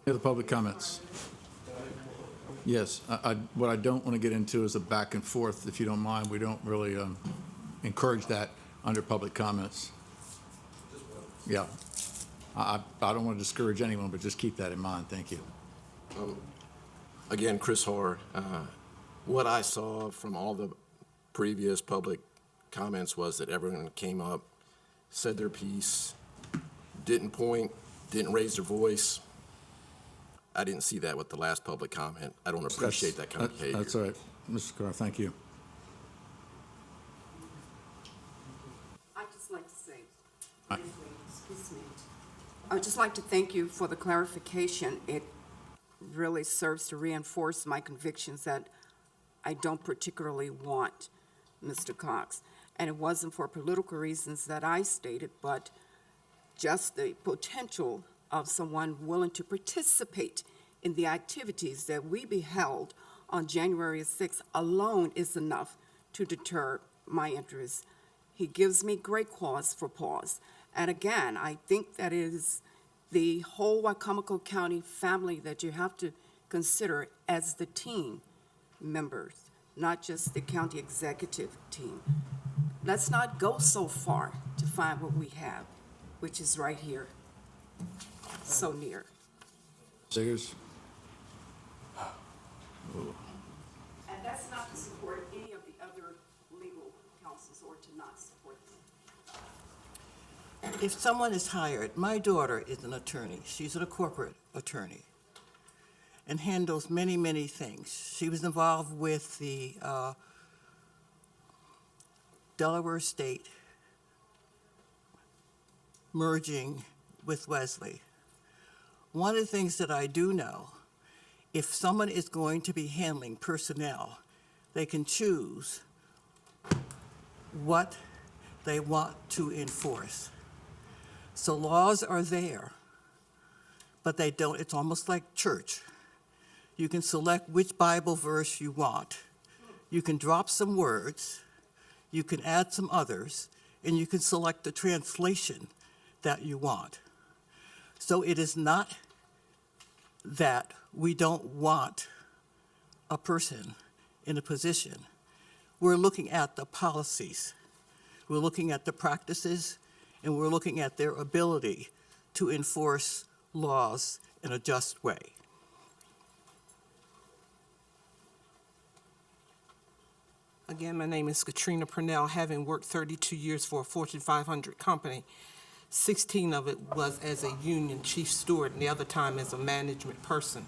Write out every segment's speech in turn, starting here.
Any other public comments? Yes, what I don't want to get into is a back and forth, if you don't mind. We don't really encourage that under public comments. Yeah. I don't want to discourage anyone, but just keep that in mind. Thank you. Again, Chris Hoare, what I saw from all the previous public comments was that everyone came up, said their piece, didn't point, didn't raise their voice. I didn't see that with the last public comment. I don't appreciate that kind of behavior. That's all right. Mr. Carr, thank you. I'd just like to say, excuse me, I'd just like to thank you for the clarification. It really serves to reinforce my convictions that I don't particularly want Mr. Cox. And it wasn't for political reasons that I stated, but just the potential of someone willing to participate in the activities that we beheld on January 6th alone is enough to deter my interest. He gives me great cause for pause. And again, I think that it is the whole Wicomico County family that you have to consider as the team members, not just the county executive team. Let's not go so far to find what we have, which is right here, so near. Sigars? And that's not to support any of the other legal counsels or to not support them. If someone is hired, my daughter is an attorney. She's a corporate attorney and handles many, many things. She was involved with the Delaware State merging with Wesley. One of the things that I do know, if someone is going to be handling personnel, they can choose what they want to enforce. So laws are there, but they don't, it's almost like church. You can select which Bible verse you want. You can drop some words, you can add some others, and you can select the translation that you want. So it is not that we don't want a person in a position. We're looking at the policies, we're looking at the practices, and we're looking at their ability to enforce laws in a just way. Again, my name is Katrina Purnell, having worked 32 years for a Fortune 500 company. 16 of it was as a union chief steward, and the other time as a management person.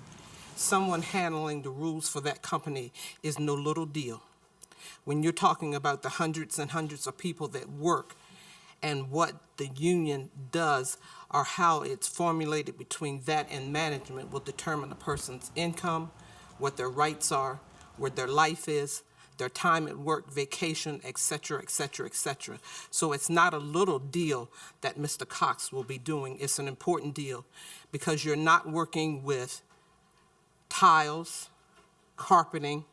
Someone handling the rules for that company is no little deal. When you're talking about the hundreds and hundreds of people that work and what the union does or how it's formulated between that and management will determine a person's income, what their rights are, where their life is, their time at work, vacation, et cetera, et cetera, et cetera. So it's not a little deal that Mr. Cox will be doing. It's an important deal because you're not working with tiles, carpeting,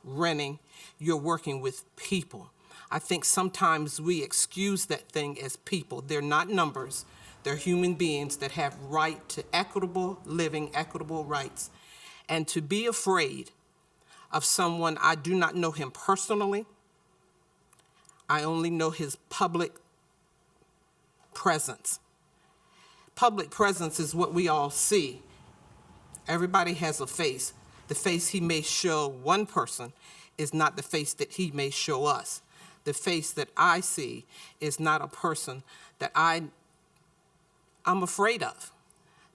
renting. You're working with people. I think sometimes we excuse that thing as people. They're not numbers. They're human beings that have right to equitable living, equitable rights. And to be afraid of someone, I do not know him personally. I only know his public presence. Public presence is what we all see. Everybody has a face. The face he may show one person is not the face that he may show us. The face that I see is not a person that I'm afraid of.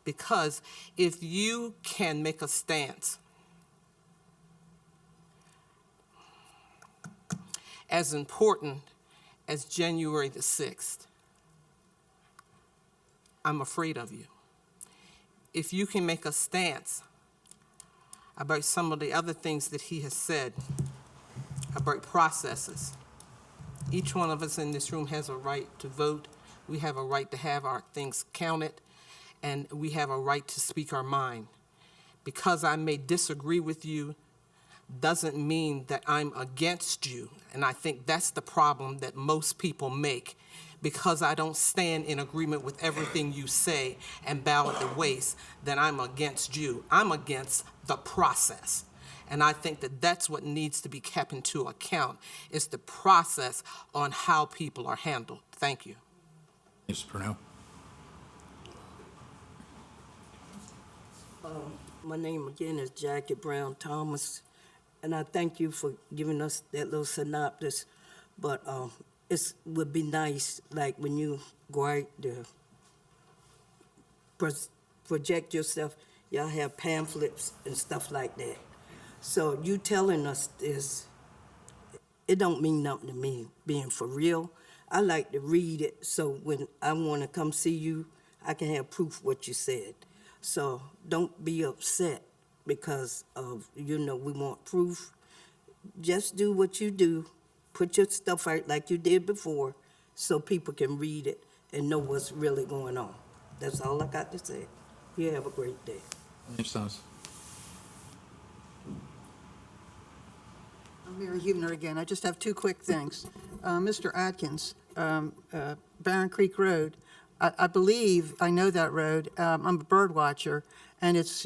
Because if you can make a stance as important as January the 6th, I'm afraid of you. If you can make a stance about some of the other things that he has said, about processes, each one of us in this room has a right to vote. We have a right to have our things counted, and we have a right to speak our mind. Because I may disagree with you doesn't mean that I'm against you. And I think that's the problem that most people make. Because I don't stand in agreement with everything you say and bow at the waist, then I'm against you. I'm against the process. And I think that that's what needs to be kept into account, is the process on how people are handled. Thank you. Mr. Purnell. My name again is Jackie Brown Thomas, and I thank you for giving us that little synopsis. But it would be nice, like when you go out to project yourself, y'all have pamphlets and stuff like that. So you telling us this, it don't mean nothing to me, being for real. I like to read it, so when I want to come see you, I can have proof what you said. So don't be upset because of, we want proof. Just do what you do. Put your stuff out like you did before so people can read it and know what's really going on. That's all I got to say. You have a great day. Ms. Thomas. I'm Mary Huebner again. I just have two quick things. Mr. Atkins, Barron Creek Road, I believe, I know that road. I'm a bird watcher, and if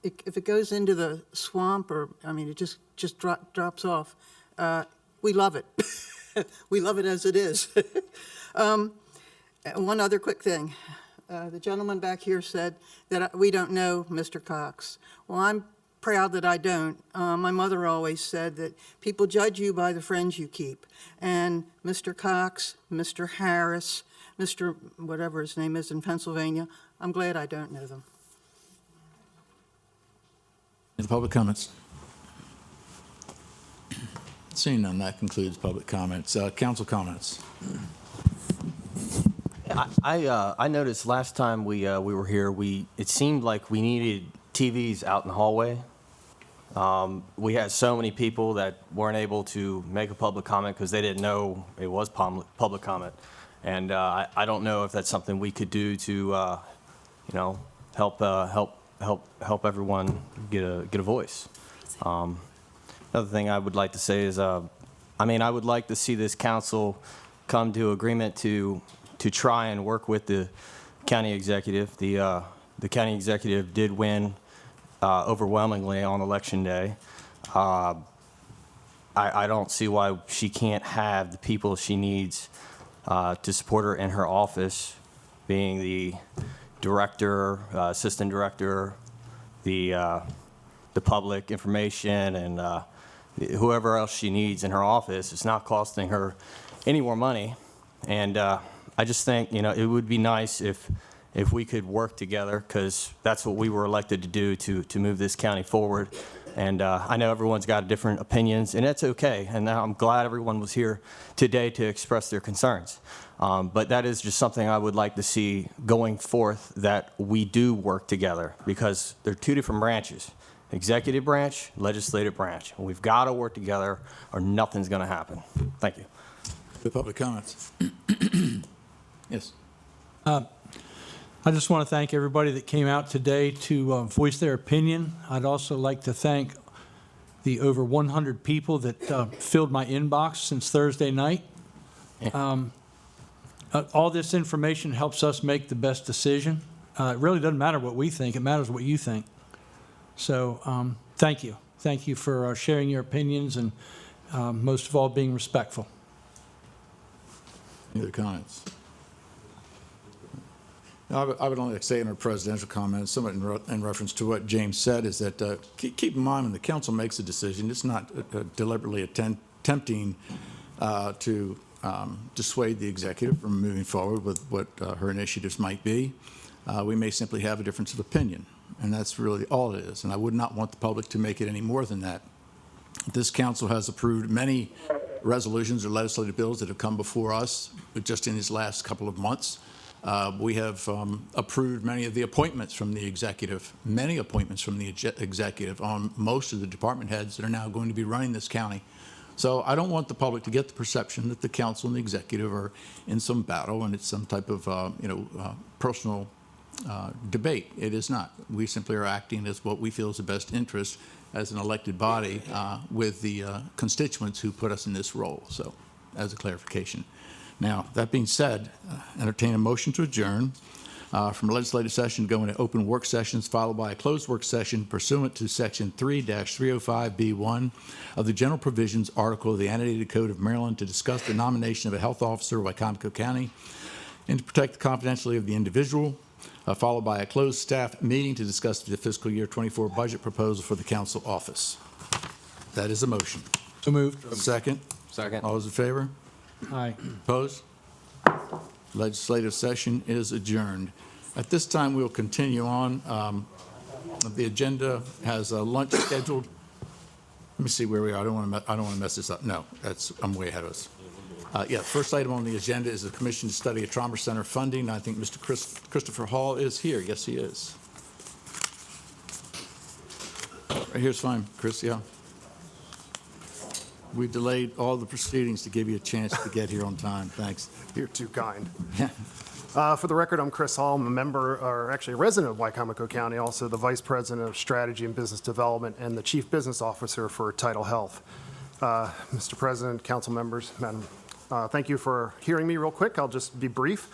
it goes into the swamp it just drops off, we love it. We love it as it is. One other quick thing. The gentleman back here said that we don't know Mr. Cox. Well, I'm proud that I don't. My mother always said that people judge you by the friends you keep. And Mr. Cox, Mr. Harris, Mr. whatever his name is in Pennsylvania, I'm glad I don't know them. Any public comments? Seeing none, that concludes public comments. Council comments. I noticed last time we were here, it seemed like we needed TVs out in the hallway. We had so many people that weren't able to make a public comment because they didn't know it was public comment. And I don't know if that's something we could do to, help everyone get a voice. Another thing I would like to say is, I would like to see this council come to agreement to try and work with the county executive. The county executive did win overwhelmingly on election day. I don't see why she can't have the people she needs to support her in her office, being the director, assistant director, the public information, and whoever else she needs in her office. It's not costing her any more money. And I just think, it would be nice if we could work together, because that's what we were elected to do, to move this county forward. And I know everyone's got different opinions, and that's okay. And I'm glad everyone was here today to express their concerns. But that is just something I would like to see going forth, that we do work together, because they're two different branches. Executive branch, legislative branch. We've got to work together or nothing's going to happen. Thank you. The public comments. Yes. I just want to thank everybody that came out today to voice their opinion. I'd also like to thank the over 100 people that filled my inbox since Thursday night. All this information helps us make the best decision. It really doesn't matter what we think. It matters what you think. So thank you. Thank you for sharing your opinions and most of all being respectful. Any other comments? I would only say in our presidential comments, somewhat in reference to what James said, is that keep in mind when the council makes a decision, it's not deliberately attempting to dissuade the executive from moving forward with what her initiatives might be. We may simply have a difference of opinion, and that's really all it is. And I would not want the public to make it any more than that. This council has approved many resolutions or legislative bills that have come before us just in these last couple of months. We have approved many of the appointments from the executive, on most of the department heads that are now going to be running this county. So I don't want the public to get the perception that the council and the executive are in some battle and it's some type of personal debate. It is not. We simply are acting as what we feel is the best interest as an elected body with the constituents who put us in this role. So, as a clarification. Now, that being said, entertain a motion to adjourn from legislative session, go into open work sessions, followed by a closed work session pursuant to Section 3-305B1 of the General Provisions Article of the Annotated Code of Maryland to discuss the nomination of a health officer of Wicomico County and to protect the confidentiality of the individual, followed by a closed staff meeting to discuss the fiscal year 24 budget proposal for the council office. That is a motion. So moved. Second? Second. All those in favor? Aye. Opposed? Legislative session is adjourned. At this time, we'll continue on. The agenda has a lunch scheduled. Let me see where we are. I don't want to mess this up. No, I'm way ahead of us. First item on the agenda is the commission to study a trauma center funding. I think Mr. Christopher Hall is here. Yes, he is. Right here's fine, Chris, yeah. We delayed all the proceedings to give you a chance to get here on time. Thanks. You're too kind. For the record, I'm Chris Hall. I'm a member, or actually a resident of Wicomico County, also the Vice President of Strategy and Business Development and the Chief Business Officer for Tidal Health. Mr. President, council members, Madam, thank you for hearing me real quick. I'll just be brief.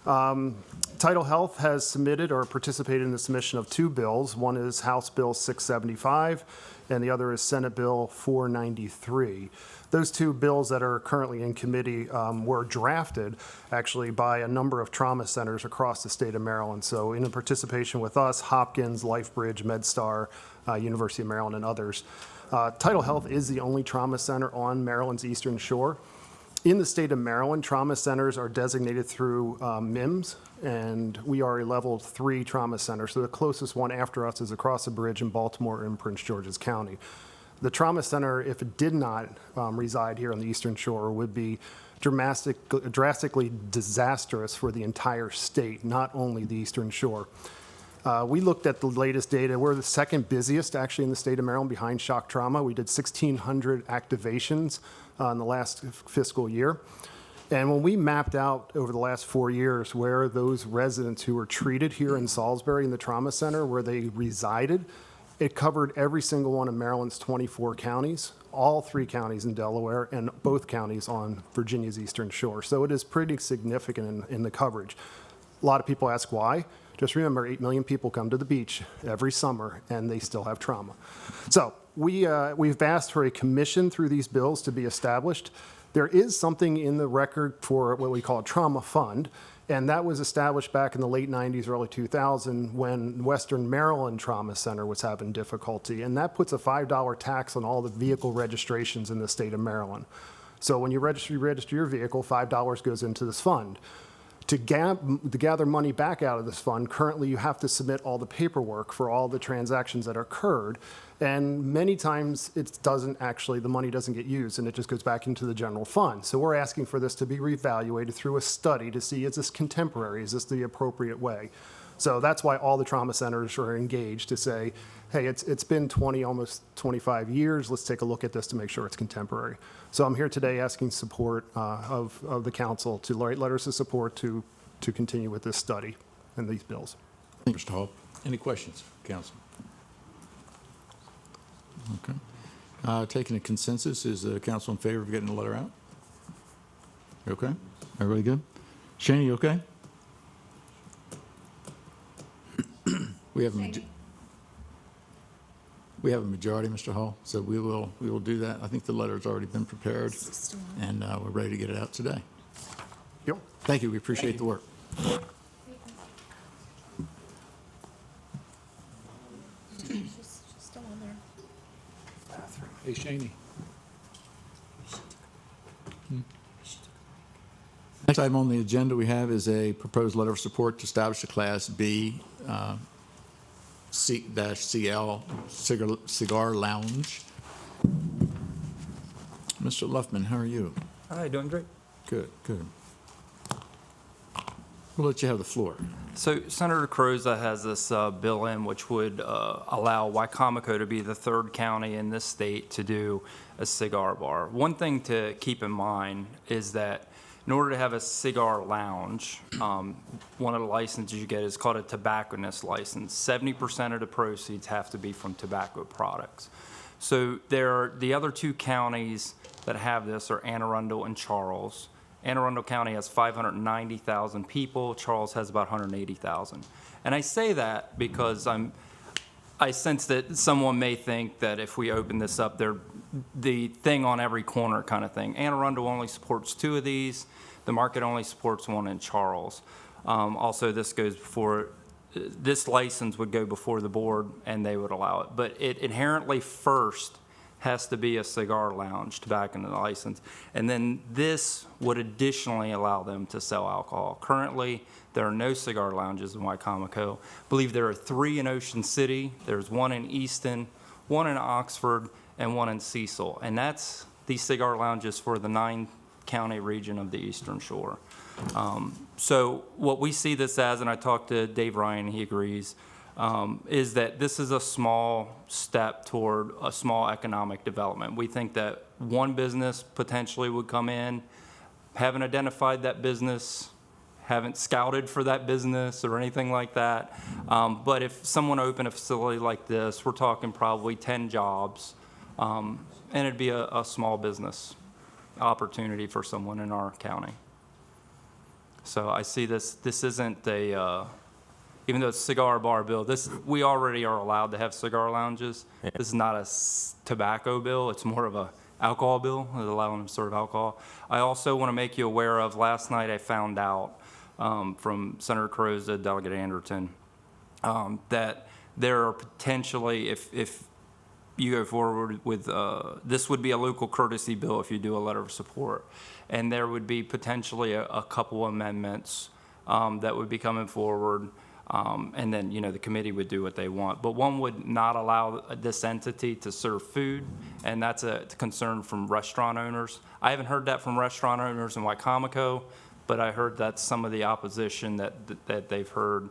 Tidal Health has submitted or participated in the submission of two bills. One is House Bill 675, and the other is Senate Bill 493. Those two bills that are currently in committee were drafted actually by a number of trauma centers across the state of Maryland. So in participation with us, Hopkins, LifeBridge, MedStar, University of Maryland, and others. Tidal Health is the only trauma center on Maryland's Eastern Shore. In the state of Maryland, trauma centers are designated through MIMS, and we are a level 3 trauma center. So the closest one after us is across the bridge in Baltimore in Prince George's County. The trauma center, if it did not reside here on the Eastern Shore, would be drastically disastrous for the entire state, not only the Eastern Shore. We looked at the latest data. We're the second busiest, actually, in the state of Maryland behind shock trauma. We did 1,600 activations in the last fiscal year. And when we mapped out over the last 4 years where those residents who were treated here in Salisbury in the trauma center, where they resided, it covered every single one of Maryland's 24 counties, all 3 counties in Delaware, and both counties on Virginia's Eastern Shore. So it is pretty significant in the coverage. A lot of people ask why. Just remember, 8 million people come to the beach every summer, and they still have trauma. So we've asked for a commission through these bills to be established. There is something in the record for what we call a trauma fund, and that was established back in the late 90s, early 2000, when Western Maryland Trauma Center was having difficulty, and that puts a $5 tax on all the vehicle registrations in the state of Maryland. So when you register your vehicle, $5 goes into this fund. To gather money back out of this fund, currently you have to submit all the paperwork for all the transactions that occurred, and many times the money doesn't get used, and it just goes back into the general fund. So we're asking for this to be reevaluated through a study to see, is this contemporary, is this the appropriate way? So that's why all the trauma centers are engaged to say, hey, it's been almost 25 years, let's take a look at this to make sure it's contemporary. So I'm here today asking support of the council to write letters of support to continue with this study and these bills. Thank you, Mr. Hall. Any questions, council? Okay. Taking a consensus, is the council in favor of getting the letter out? You okay? Everybody good? Shane, you okay? We have a majority, Mr. Hall, so we will do that. I think the letter's already been prepared, and we're ready to get it out today. Yep. Thank you. We appreciate the work. Hey, Shaney. Next item on the agenda we have is a proposed letter of support to establish a Class B C-CL Cigar Lounge. Mr. Luffman, how are you? Hi, doing great. Good, good. We'll let you have the floor. So Senator Croza has this bill in which would allow Wicomico to be the third county in this state to do a cigar bar. One thing to keep in mind is that in order to have a cigar lounge, one of the licenses you get is called a tobacconist license. 70% of the proceeds have to be from tobacco products. So the other two counties that have this are Anne Arundel and Charles. Anne Arundel County has 590,000 people. Charles has about 180,000. And I say that because I sense that someone may think that if we open this up, they're the thing on every corner kind of thing. Anne Arundel only supports 2 of these. The market only supports 1 in Charles. Also, this license would go before the board and they would allow it. But it inherently first has to be a cigar lounge, tobacco license. And then this would additionally allow them to sell alcohol. Currently, there are no cigar lounges in Wicomico. I believe there are 3 in Ocean City. There's 1 in Easton, 1 in Oxford, and 1 in Cecil. And that's these cigar lounges for the 9-county region of the Eastern Shore. So what we see this as, and I talked to Dave Ryan, he agrees, is that this is a small step toward a small economic development. We think that one business potentially would come in, haven't identified that business, haven't scouted for that business or anything like that. But if someone opened a facility like this, we're talking probably 10 jobs, and it'd be a small business opportunity for someone in our county. So I see this isn't even though it's a cigar bar bill, we already are allowed to have cigar lounges. Yeah. This is not a tobacco bill. It's more of a alcohol bill, allowing them to serve alcohol. I also want to make you aware of, last night I found out from Senator Carozza, Delegate Anderton, that there are potentially, if you go forward with, this would be a local courtesy bill if you do a letter of support. And there would be potentially a couple amendments that would be coming forward. And then, the committee would do what they want. But one would not allow this entity to serve food, and that's a concern from restaurant owners. I haven't heard that from restaurant owners in Wicomico, but I heard that's some of the opposition that they've heard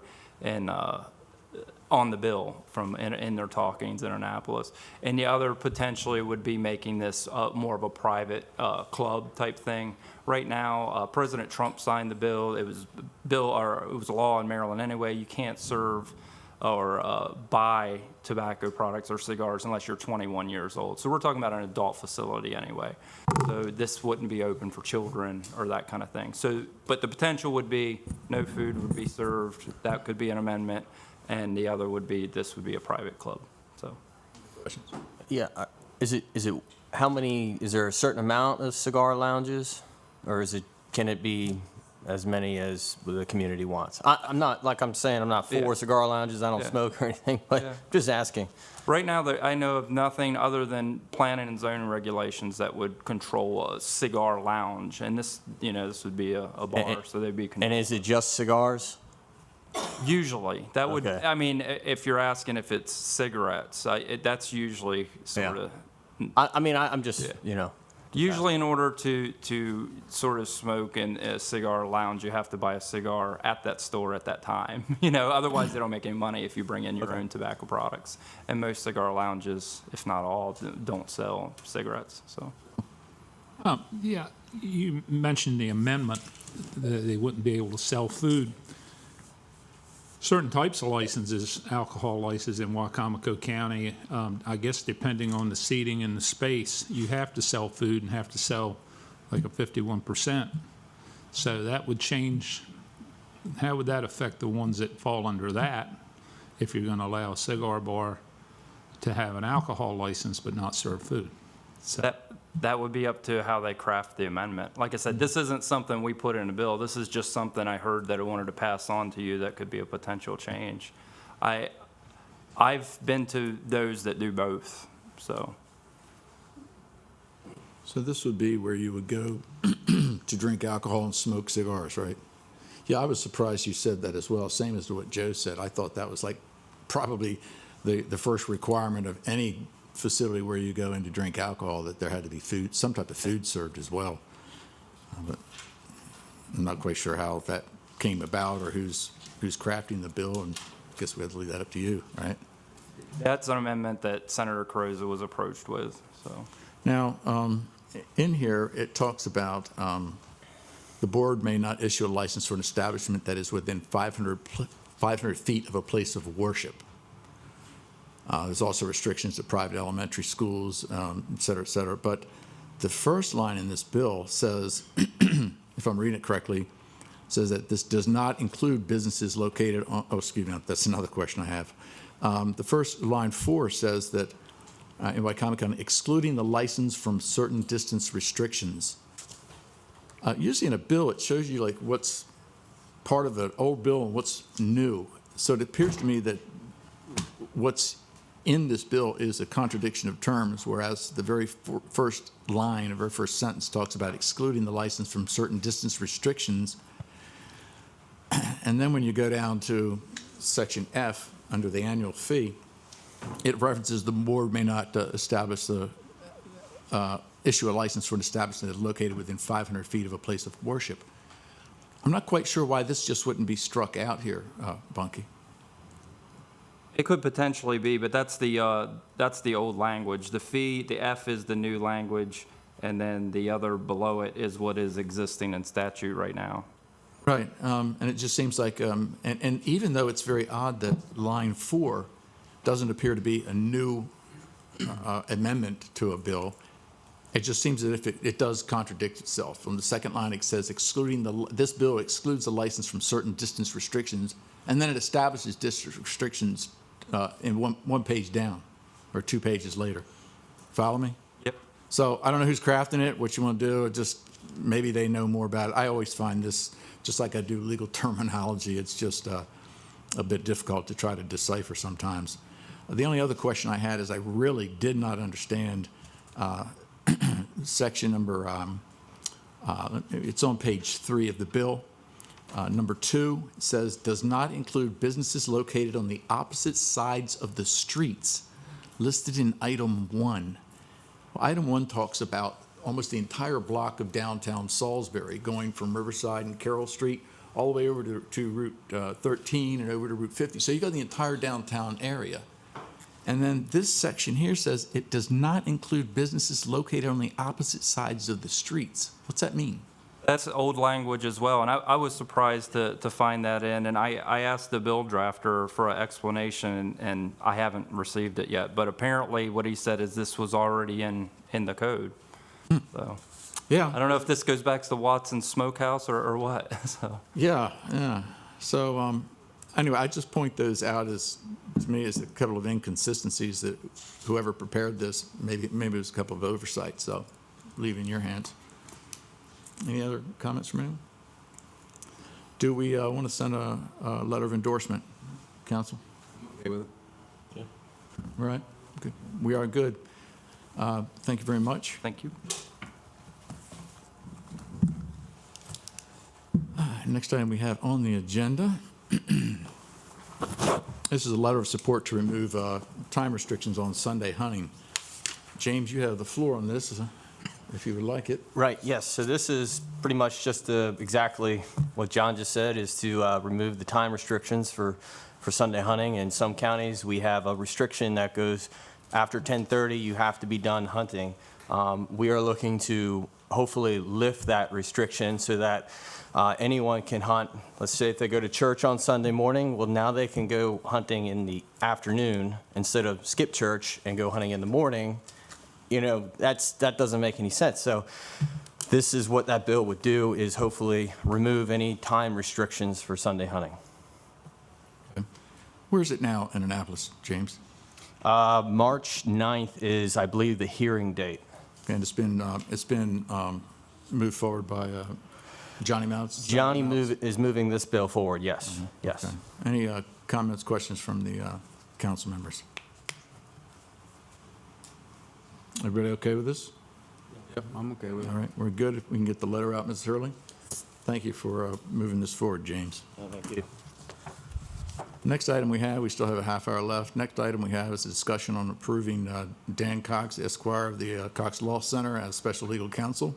on the bill in their talkings in Annapolis. And the other potentially would be making this more of a private club type thing. Right now, President Trump signed the bill. It was a law in Maryland anyway. You can't serve or buy tobacco products or cigars unless you're 21 years old. So we're talking about an adult facility anyway. So this wouldn't be open for children or that kind of thing. So, but the potential would be no food would be served. That could be an amendment. And the other would be, this would be a private club, so. Questions? Yeah, is there a certain amount of cigar lounges? Or can it be as many as the community wants? I'm not, like I'm saying, I'm not for cigar lounges, I don't smoke or anything, but just asking. Right now, I know of nothing other than planning and zoning regulations that would control a cigar lounge. And this, this would be a bar, so they'd be controlled. And is it just cigars? Usually, that would, Okay. I mean, if you're asking if it's cigarettes, that's usually sort of. I'm just, Usually in order to sort of smoke in a cigar lounge, you have to buy a cigar at that store at that time. Otherwise they don't make any money if you bring in your own tobacco products. And most cigar lounges, if not all, don't sell cigarettes, so. Yeah, you mentioned the amendment, that they wouldn't be able to sell food. Certain types of licenses, alcohol licenses in Wicomico County, I guess depending on the seating and the space, you have to sell food and have to sell like a 51%. So that would change. How would that affect the ones that fall under that if you're going to allow a cigar bar to have an alcohol license but not serve food? So That would be up to how they craft the amendment. Like I said, this isn't something we put in a bill. This is just something I heard that I wanted to pass on to you that could be a potential change. I've been to those that do both, so. So this would be where you would go to drink alcohol and smoke cigars, right? Yeah, I was surprised you said that as well, same as what Joe said. I thought that was like probably the first requirement of any facility where you go in to drink alcohol, that there had to be food, some type of food served as well. But I'm not quite sure how that came about or who's crafting the bill, and I guess we have to leave that up to you, right? That's an amendment that Senator Carozza was approached with, so. Now, in here, it talks about the board may not issue a license for an establishment that is within 500 feet of a place of worship. There's also restrictions to private elementary schools, et cetera, et cetera. But the first line in this bill says, if I'm reading it correctly, says that this does not include businesses located on, oh, excuse me, that's another question I have. The first line 4 says that in Wicomico, excluding the license from certain distance restrictions. Usually in a bill, it shows you like what's part of the old bill and what's new. So it appears to me that what's in this bill is a contradiction of terms, whereas the very first line, the very first sentence talks about excluding the license from certain distance restrictions. And then when you go down to section F, under the annual fee, it references the board may not establish the, issue a license for an establishment that is located within 500 feet of a place of worship. I'm not quite sure why this just wouldn't be struck out here, Bunky. It could potentially be, but that's the old language. The fee, the F is the new language, and then the other below it is what is existing in statute right now. Right, and it just seems like, and even though it's very odd that line 4 doesn't appear to be a new amendment to a bill, it just seems as if it does contradict itself. On the second line, it says this bill excludes the license from certain distance restrictions, and then it establishes distance restrictions in one page down, or 2 pages later. Follow me? Yep. So I don't know who's crafting it, what you want to do, or just maybe they know more about it. I always find this, just like I do legal terminology, it's just a bit difficult to try to decipher sometimes. The only other question I had is I really did not understand section number, it's on page 3 of the bill. Number 2 says, does not include businesses located on the opposite sides of the streets listed in item 1. Well, item 1 talks about almost the entire block of downtown Salisbury, going from Riverside and Carroll Street all the way over to Route 13 and over to Route 50. So you got the entire downtown area. And then this section here says it does not include businesses located on the opposite sides of the streets. What's that mean? That's old language as well, and I was surprised to find that in, and I asked the bill drafter for an explanation, and I haven't received it yet. But apparently what he said is this was already in the code. So Yeah. I don't know if this goes back to the Watson Smokehouse or what. So. Yeah. So anyway, I just point those out as, to me, as a couple of inconsistencies that whoever prepared this, maybe it was a couple of oversights, so leave it in your hands. Any other comments from anyone? Do we want to send a letter of endorsement, council? Okay with it? Yeah. All right, good. We are good. Thank you very much. Thank you. Next item we have on the agenda. This is a letter of support to remove time restrictions on Sunday hunting. James, you have the floor on this, if you would like it. Right, yes. So this is pretty much just exactly what John just said, is to remove the time restrictions for Sunday hunting. In some counties, we have a restriction that goes after 10:30, you have to be done hunting. We are looking to hopefully lift that restriction so that anyone can hunt. Let's say if they go to church on Sunday morning, well, now they can go hunting in the afternoon instead of skip church and go hunting in the morning. You know, that doesn't make any sense. So this is what that bill would do, is hopefully remove any time restrictions for Sunday hunting. Okay. Where is it now in Annapolis, James? March 9th is, I believe, the hearing date. And it's been moved forward by Johnny Mounts? Johnny is moving this bill forward, yes, Mm-hmm. yes. Okay. Any comments, questions from the council members? Everybody okay with this? Yep, I'm okay with it. All right, we're good. If we can get the letter out, Mrs. Hurley. Thank you for moving this forward, James. Thank you. Next item we have, we still have a half hour left. Next item we have is a discussion on approving Dan Cox, Esquire of the Cox Law Center as special legal counsel.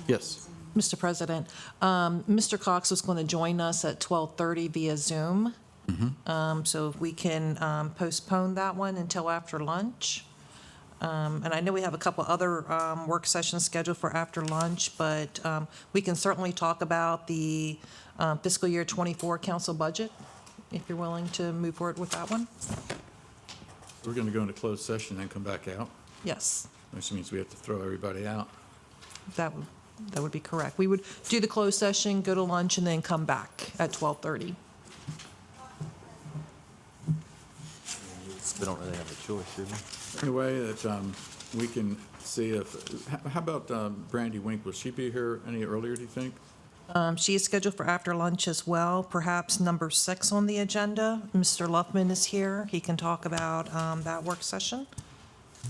Yes. Mr. President, Mr. Cox is going to join us at 12:30 via Zoom. So if we can postpone that one until after lunch. And I know we have a couple other work sessions scheduled for after lunch, but we can certainly talk about the fiscal year '24 council budget, if you're willing to move forward with that one. We're going to go into closed session and come back out, Yes, which means we have to throw everybody out. that would be correct. We would do the closed session, go to lunch, and then come back at 12:30. We don't really have a choice, do we? Any way that we can see if, how about Brandy Wink? Will she be here any earlier, do you think? She is scheduled for after lunch as well, perhaps number 6 on the agenda. Mr. Luffman is here. He can talk about that work session.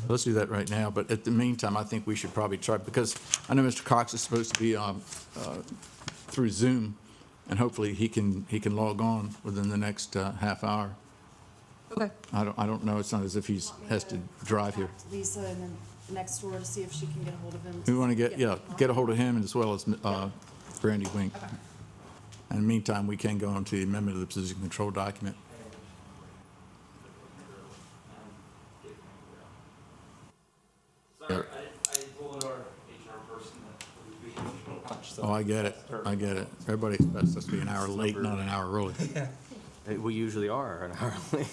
Let's do that right now, but at the meantime, I think we should probably try, because I know Mr. Cox is supposed to be through Zoom, and hopefully he can log on within the next half hour. Okay. I don't know, it's not as if he has to drive here. Lisa and then next door to see if she can get a hold of him. We want to get a hold of him as well as Brandy Wink. Okay. In the meantime, we can go on to the amendment of the position control document. Sorry, I told our HR person that we would be lunch, so. Oh, I get it. Everybody expects us to be an hour late, not an hour early. We usually are an hour late.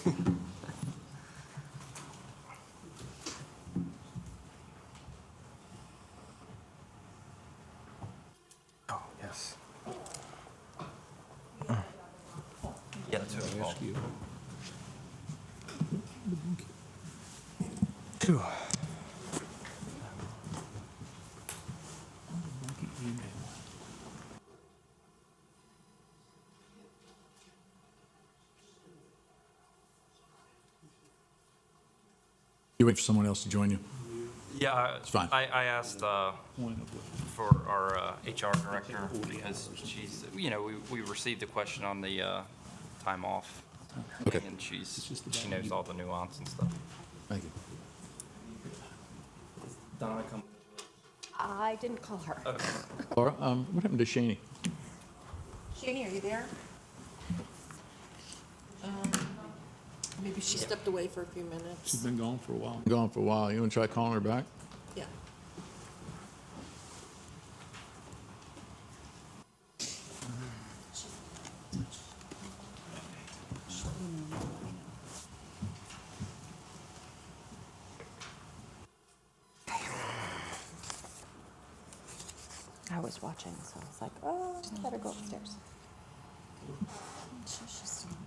Oh, yes. Yeah, that's what I called. You wait for someone else to join you. Yeah, It's fine. I asked for our HR director because she's, we received a question on the time off. Okay. And she knows all the nuance and stuff. Thank you. Donna, come. I didn't call her. Laura, what happened to Shaney? Shani, are you there? Maybe she stepped away for a few minutes. She's been gone for a while. Gone for a while. You want to try calling her back? Yeah. I was watching, so I was like, oh, I better go upstairs. She's still in there.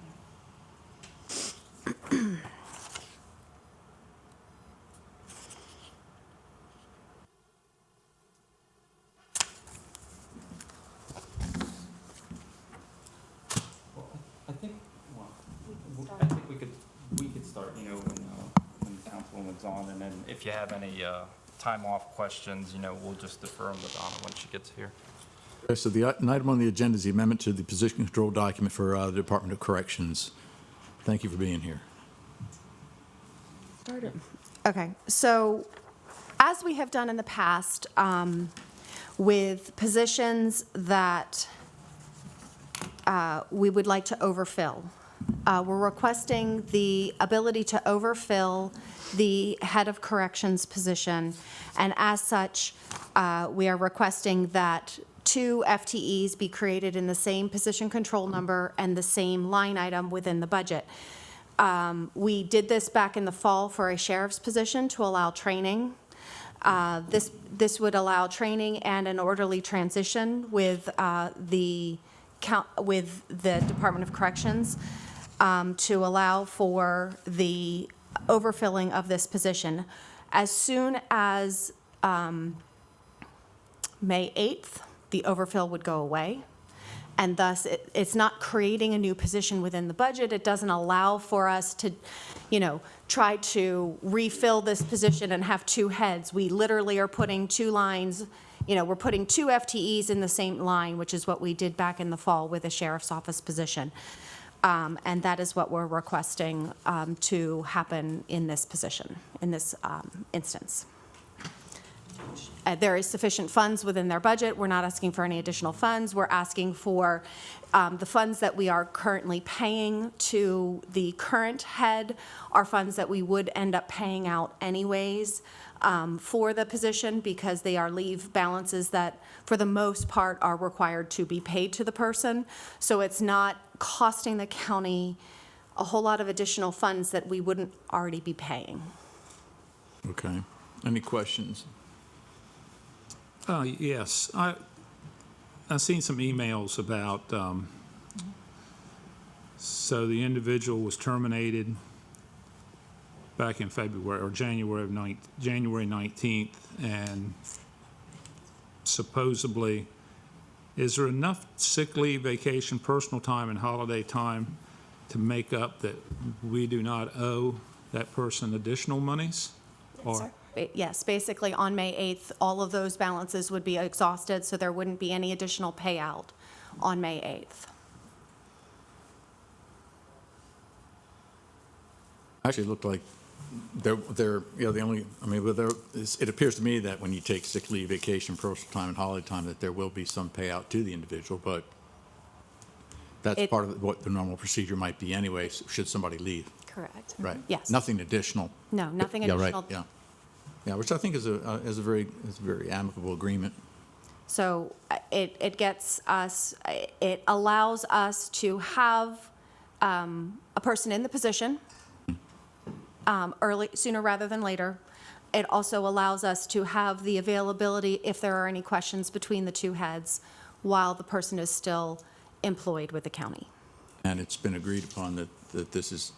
I think we could start, when the councilwoman's on, and then if you have any time off questions, we'll just defer them to Donna when she gets here. Okay, so the item on the agenda is the amendment to the position control document for the Department of Corrections. Thank you for being here. Okay, so as we have done in the past, with positions that we would like to overfill, we're requesting the ability to overfill the head of corrections position, and as such, we are requesting that 2 FTEs be created in the same position control number and the same line item within the budget. We did this back in the fall for a sheriff's position to allow training. This would allow training and an orderly transition with the Department of Corrections to allow for the overfilling of this position. As soon as May 8th, the overfill would go away. And thus, it's not creating a new position within the budget. It doesn't allow for us to, try to refill this position and have 2 heads. We literally are putting 2 lines, we're putting 2 FTEs in the same line, which is what we did back in the fall with the sheriff's office position. And that is what we're requesting to happen in this position, in this instance. there is sufficient funds within their budget. We're not asking for any additional funds. We're asking for the funds that we are currently paying to the current head are funds that we would end up paying out anyways for the position, because they are leave balances that, for the most part, are required to be paid to the person. So it's not costing the county a whole lot of additional funds that we wouldn't already be paying. Okay. Any questions? Yes, I've seen some emails about, so the individual was terminated back in February or January 19th, and supposedly, is there enough sick leave, vacation, personal time, and holiday time to make up that we do not owe that person additional monies? Or Yes, basically on May 8th, all of those balances would be exhausted, so there wouldn't be any additional payout on May 8th. Actually, it looked like they're, the only, I mean, but it appears to me that when you take sick leave, vacation, personal time, and holiday time, that there will be some payout to the individual, but that's part of what the normal procedure might be anyway, should somebody leave. Correct. Right. Yes. Nothing additional. No, nothing Yeah, additional. right, yeah. Yeah, which I think is a very amicable agreement. So it gets us, it allows us to have a person in the position sooner rather than later. It also allows us to have the availability if there are any questions between the two heads while the person is still employed with the county. And it's been agreed upon that this is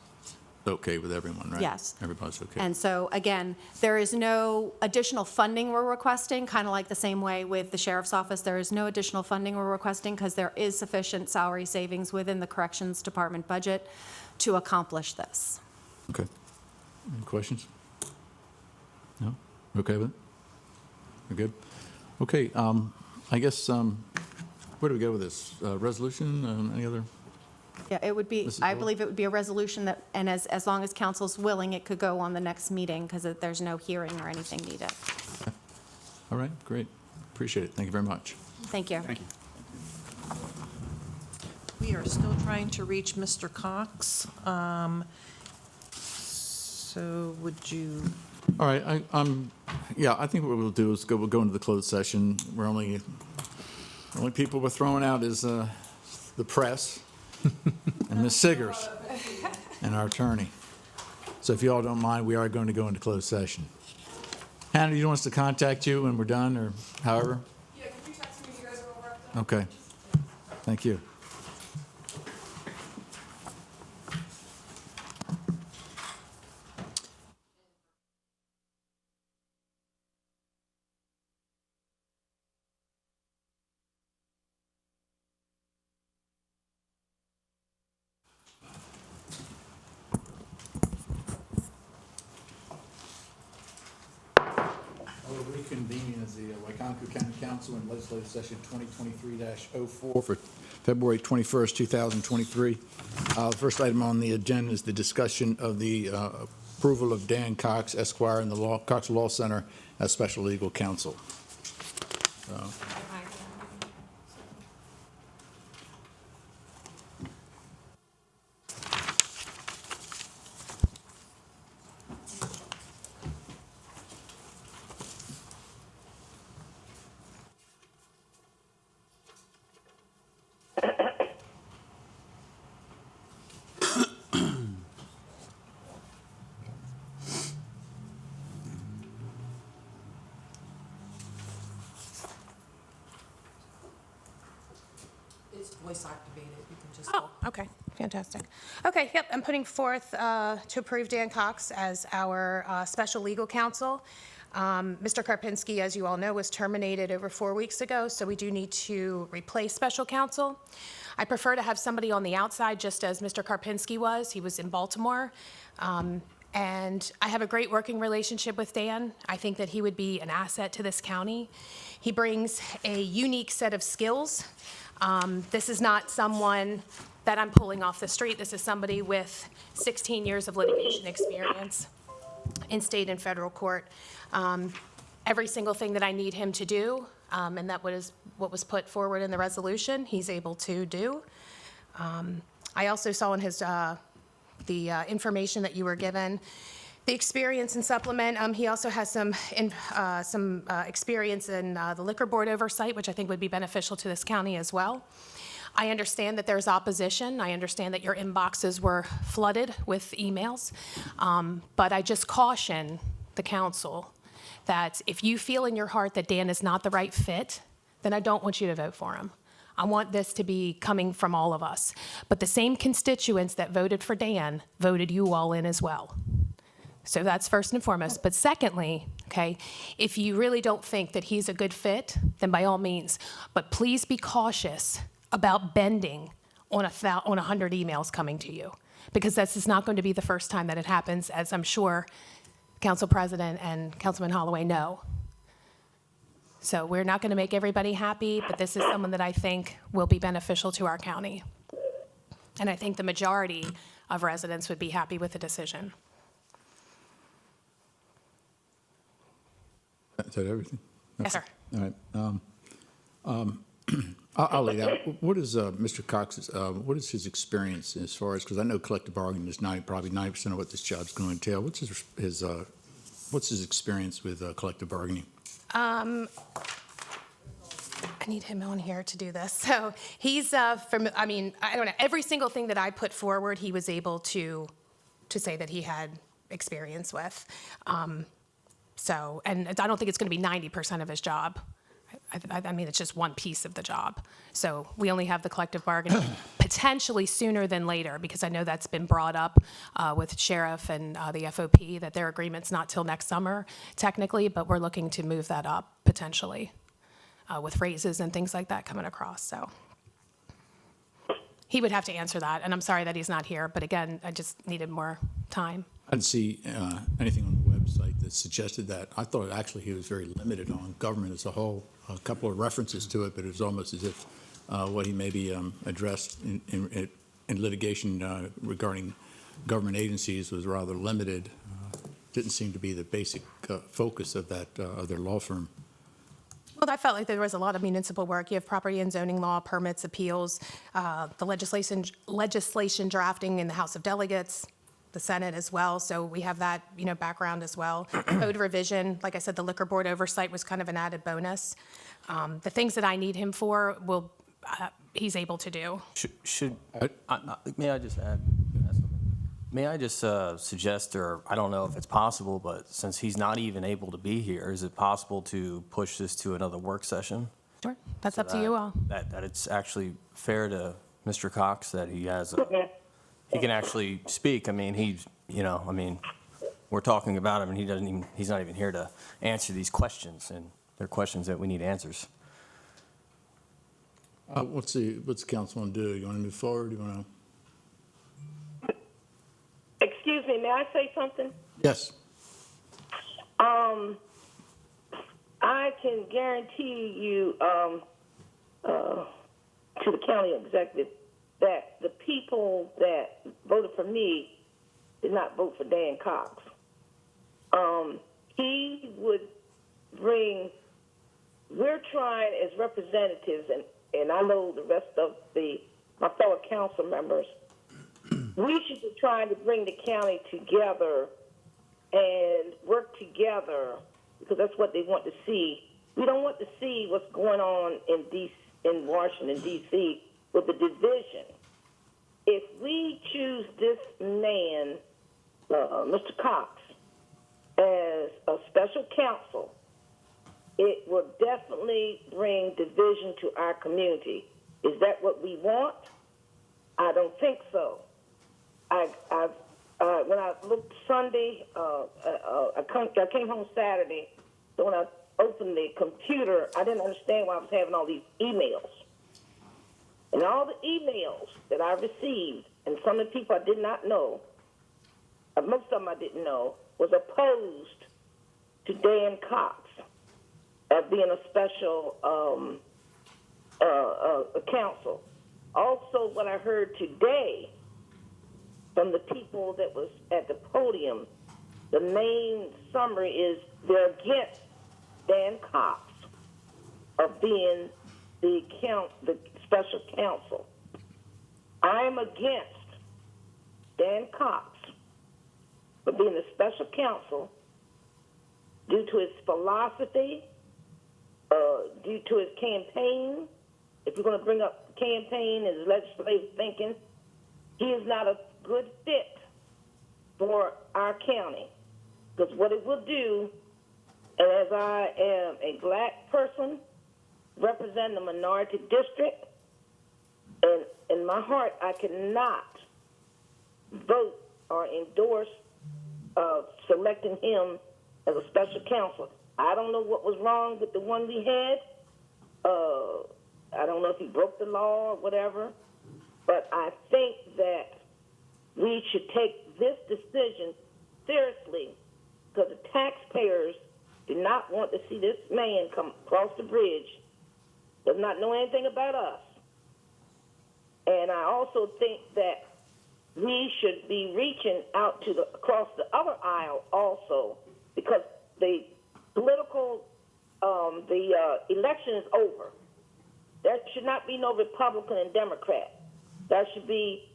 okay with everyone, right? Yes. Everybody's okay. And so, again, there is no additional funding we're requesting, kind of like the same way with the sheriff's office. There is no additional funding we're requesting because there is sufficient salary savings within the corrections department budget to accomplish this. Okay. Any questions? No? Okay with it? We're good? Okay, I guess, where do we go with this? Resolution, any other? Yeah, it would be, Mrs. I Hall? believe it would be a resolution that, and as long as council's willing, it could go on the next meeting because there's no hearing or anything needed. All right, great. Appreciate it. Thank you very much. Thank you. Thank you. We are still trying to reach Mr. Cox. So would you, All right, I think what we'll do is we'll go into the closed session. The only people we're throwing out is the press and Ms. Ciggers and our attorney. So if you all don't mind, we are going to go into closed session. Hannah, do you want us to contact you when we're done, or however? Yeah, can you text me if you guys are all wrapped up? Okay. Thank you. We're reconvening as the Wicomico County Council in legislative session 2023-04 for February 21st, 2023. The first item on the agenda is the discussion of the approval of Dan Cox, Esquire, in the Cox Law Center as special legal counsel. it's voice activated, you can just. Oh, okay, fantastic. Okay, yep, I'm putting forth to approve Dan Cox as our special legal counsel. Mr. Karpinski, as you all know, was terminated over 4 weeks ago, so we do need to replace special counsel. I prefer to have somebody on the outside, just as Mr. Karpinski was. He was in Baltimore. And I have a great working relationship with Dan. I think that he would be an asset to this county. He brings a unique set of skills. This is not someone that I'm pulling off the street. This is somebody with 16 years of litigation experience in state and federal court. every single thing that I need him to do, and that was what was put forward in the resolution, he's able to do. I also saw in his, the information that you were given, the experience and supplement. He also has some experience in the liquor board oversight, which I think would be beneficial to this county as well. I understand that there's opposition. I understand that your inboxes were flooded with emails. But I just caution the council that if you feel in your heart that Dan is not the right fit, then I don't want you to vote for him. I want this to be coming from all of us. But the same constituents that voted for Dan voted you all in as well. So that's first and foremost. But secondly, okay, if you really don't think that he's a good fit, then by all means. But please be cautious about bending on 100 emails coming to you, because this is not going to be the first time that it happens, as I'm sure Council President and Councilman Holloway know. So we're not going to make everybody happy, but this is someone that I think will be beneficial to our county. And I think the majority of residents would be happy with the decision. Is that everything? Yes, sir. All right. I'll lay out. What is Mr. Cox's, what is his experience as far as, because I know collective bargaining is probably 90% of what this job's going to entail. What's his experience with collective bargaining? I need him on here to do this. So he's from, I mean, I don't know, every single thing that I put forward, he was able to say that he had experience with. So, and I don't think it's going to be 90% of his job. I mean, it's just one piece of the job. So we only have the collective bargaining potentially sooner than later, because I know that's been brought up with Sheriff and the FOP, that their agreement's not till next summer technically, but we're looking to move that up potentially with raises and things like that coming across. So he would have to answer that, and I'm sorry that he's not here, but again, I just needed more time. I didn't see anything on the website that suggested that. I thought actually he was very limited on government as a whole. A couple of references to it, but it was almost as if what he maybe addressed in litigation regarding government agencies was rather limited. Didn't seem to be the basic focus of that of their law firm. Well, I felt like there was a lot of municipal work. You have property and zoning law, permits, appeals, the legislation drafting in the House of Delegates, the Senate as well. So we have that, background as well. Code revision, like I said, the liquor board oversight was kind of an added bonus. The things that I need him for he's able to do. May I just add? May I just suggest, or I don't know if it's possible, but since he's not even able to be here, is it possible to push this to another work session? Sure, that's up to you all. That it's actually fair to Mr. Cox that he has he can actually speak. I mean, we're talking about him, and he's not even here to answer these questions, and they're questions that we need answers. What's the council want to do? You want to move forward? You want to? Excuse me, may I say something? Yes. I can guarantee you to the county executive that the people that voted for me did not vote for Dan Cox. He would bring, we're trying as representatives, and I know the rest of my fellow council members, we should be trying to bring the county together and work together, because that's what they want to see. We don't want to see what's going on in Washington, D.C., with the division. If we choose this man, Mr. Cox, as a special counsel, it will definitely bring division to our community. Is that what we want? I don't think so. When I looked Sunday, I came home Saturday, so when I opened the computer, I didn't understand why I was having all these emails. And all the emails that I received, and some of the people I did not know, most of them I didn't know, was opposed to Dan Cox as being a special counsel. Also, what I heard today from the people that was at the podium, the main summary is they're against Dan Cox of being the special counsel. I am against Dan Cox for being the special counsel due to his philosophy, due to his campaign. If you're going to bring up campaign and legislative thinking, he is not a good fit for our county. Because what it will do, and as I am a black person representing the minority district, and in my heart, I cannot vote or endorse selecting him as a special counsel. I don't know what was wrong with the one we had. I don't know if he broke the law or whatever, but I think that we should take this decision seriously because the taxpayers do not want to see this man come across the bridge, does not know anything about us. And I also think that we should be reaching out to across the other aisle also, because the political, the election is over. There should not be no Republican and Democrat. There should be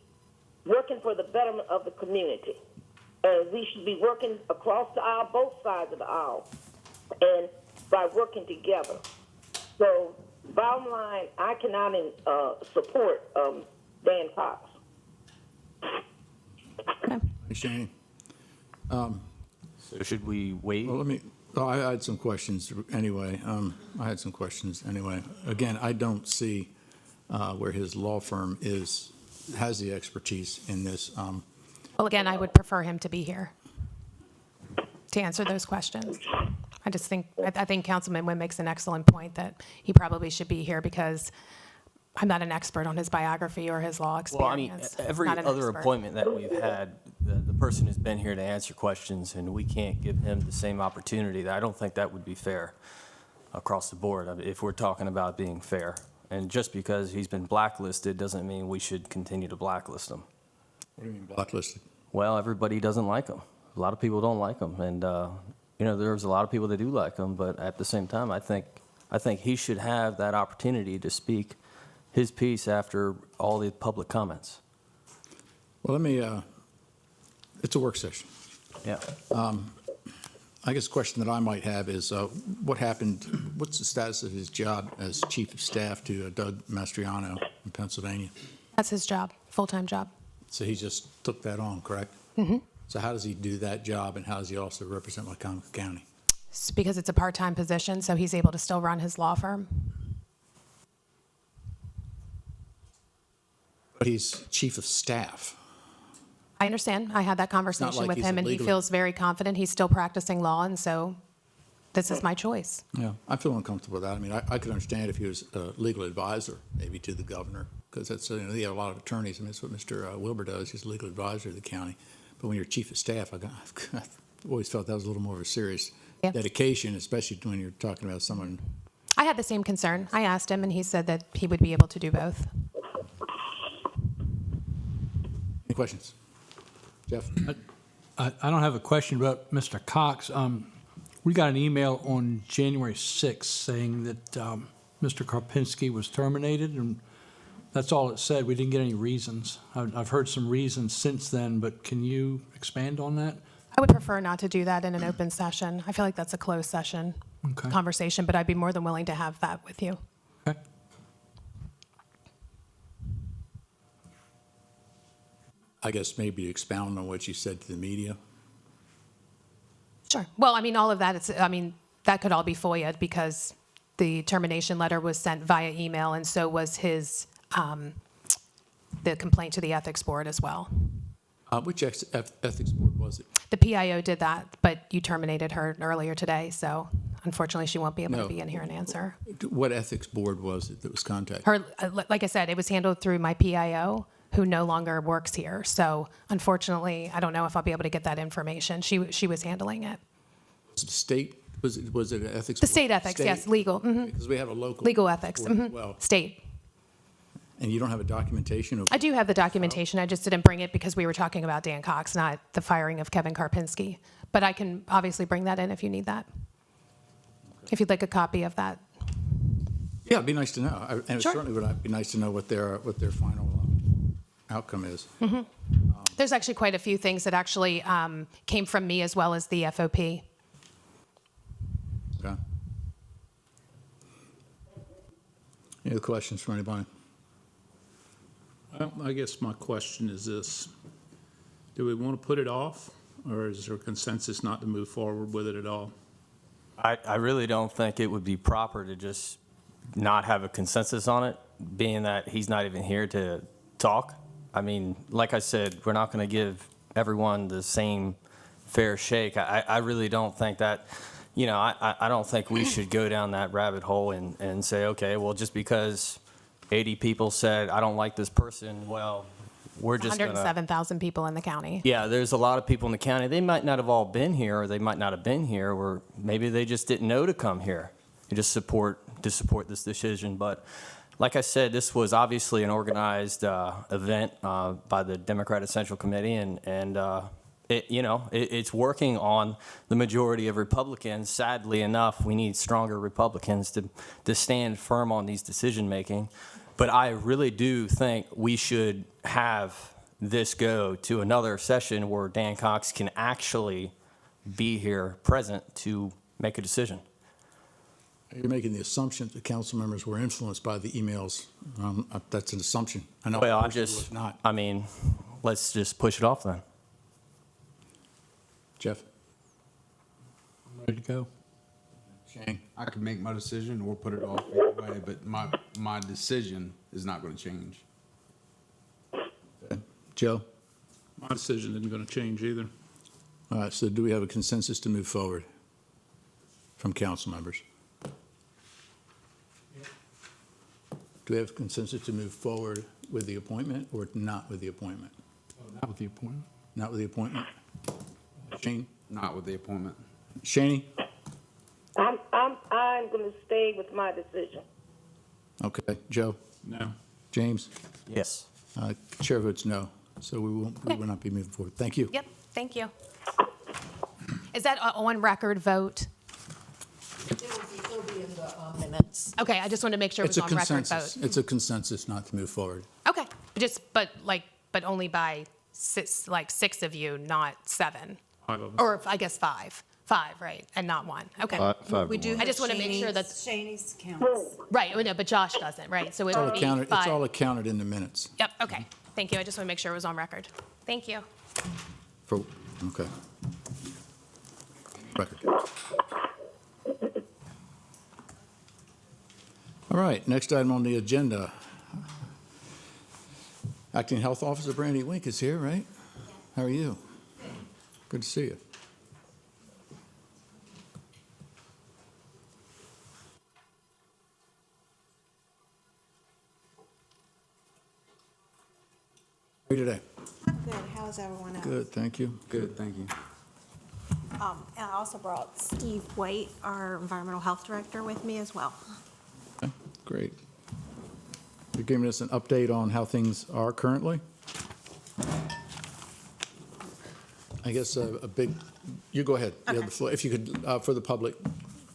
working for the betterment of the community. And we should be working across the aisle, both sides of the aisle, and by working together. So, bottom line, I cannot support Dan Cox. Thanks, Shane. So should we wait? Well, I had some questions anyway. Again, I don't see where his law firm has the expertise in this. Well, again, I would prefer him to be here to answer those questions. I think Councilman Wynn makes an excellent point that he probably should be here because I'm not an expert on his biography or his law experience. Well, I mean, every other appointment that we've had, the person has been here to answer questions, and we can't give him the same opportunity. I don't think that would be fair across the board, if we're talking about being fair. And just because he's been blacklisted doesn't mean we should continue to blacklist him. What do you mean blacklisted? Well, everybody doesn't like him. A lot of people don't like him, and there's a lot of people that do like him. But at the same time, I think he should have that opportunity to speak his piece after all the public comments. Well, it's a work session. Yeah. I guess the question that I might have is what's the status of his job as chief of staff to Doug Mastriano in Pennsylvania? That's his job, full-time job. So he just took that on, correct? Mm-hmm. So how does he do that job, and how does he also represent Wicomico County? It's because it's a part-time position, so he's able to still run his law firm. But he's chief of staff. I understand. I had that conversation like with he's him, and he illegally- feels very confident. He's still practicing law, and so this is my choice. Yeah, I feel uncomfortable with that. I mean, I could understand if he was a legal advisor, maybe to the governor, because that's, they have a lot of attorneys. I mean, that's what Mr. Wilbur does. He's a legal advisor to the county. But when you're chief of staff, I've always felt that was a little more of a serious dedication, especially when you're talking about someone. I had the same concern. I asked him, and he said that he would be able to do both. Any questions? Jeff? I don't have a question about Mr. Cox. We got an email on January 6th saying that Mr. Karpinski was terminated, and that's all it said. We didn't get any reasons. I've heard some reasons since then, but can you expand on that? I would prefer not to do that in an open session. I feel like that's a closed session conversation, but I'd be more than willing to have that with you. Okay. I guess maybe expound on what you said to the media. Sure. Well, I mean, all of that, that could all be FOIA'd because the termination letter was sent via email, and so was his, the complaint to the ethics board as well. Which ethics board was it? The PIO did that, but you terminated her earlier today, so unfortunately she won't be able to be in here and answer. What ethics board was it that was contacted? Her, like I said, it was handled through my PIO, who no longer works here. So unfortunately, I don't know if I'll be able to get that information. She was handling it. Was it state? Was it an ethics? The board? state ethics, yes, legal. Mm-hmm. Because we have a local legal ethics. board as Mm-hmm. well. State. And you don't have a documentation of? I do have the documentation. I just didn't bring it because we were talking about Dan Cox, not the firing of Kevin Karpinski. But I can obviously bring that in if you need that. Okay. if you'd like a copy of that. Yeah, it'd be nice to know. And it Sure. certainly would be nice to know what their final outcome is. There's actually quite a few things that actually came from me as well as the FOP. Okay. Any other questions from anybody? Well, I guess my question is this: do we want to put it off, or is there a consensus not to move forward with it at all? I really don't think it would be proper to just not have a consensus on it, being that he's not even here to talk. I mean, like I said, we're not going to give everyone the same fair shake. I really don't think that, I don't think we should go down that rabbit hole and say, okay, well, just because 80 people said, I don't like this person, well, we're just going to. 107,000 people in the county. Yeah, there's a lot of people in the county. They might not have all been here, or they might not have been here, or maybe they just didn't know to come here to support this decision. But like I said, this was obviously an organized event by the Democratic Central Committee, and it's working on the majority of Republicans. Sadly enough, we need stronger Republicans to stand firm on these decision making. But I really do think we should have this go to another session where Dan Cox can actually be here present to make a decision. You're making the assumption that council members were influenced by the emails. That's an assumption. I know. Well, not. Let's just push it off then. Jeff? Ready to go? Shane? I could make my decision or put it off either way, but my decision is not going to change. Okay. Joe? My decision isn't going to change either. All right, so do we have a consensus to move forward from council members? Do we have a consensus to move forward with the appointment or not with the appointment? Not with the appointment. Not with the appointment? Shane? Not with the appointment. Shaney? I'm going to stay with my decision. Okay. Joe? No. James? Yes. Chair votes no, so we will not be moving forward. Thank you. Yep, thank you. Is that a on-record vote? It'll be in the minutes. Okay, I just wanted to make sure it It's was a on-record consensus. vote. It's a consensus not to move forward. Okay, but only by six of you, not 7. 5 of us. Or I guess 5. 5, right, and not 1. Okay. We do I just want to make sure that, Shaney's counts. right, no, but Josh doesn't, right? So it It's all would be accounted, 5. it's all accounted in the minutes. Yep, okay. Thank you. I just want to make sure it was on record. Thank you. Okay. Record. All right, next item on the agenda. Acting Health Officer Brandy Wink is here, right? How are you? Good to see you. How are you today? Good. How's everyone else? Good, thank you. Good, thank you. And I also brought Steve White, our environmental health director, with me as well. Okay, great. You're giving us an update on how things are currently? I guess you go ahead. You have the floor. If you could, for the public,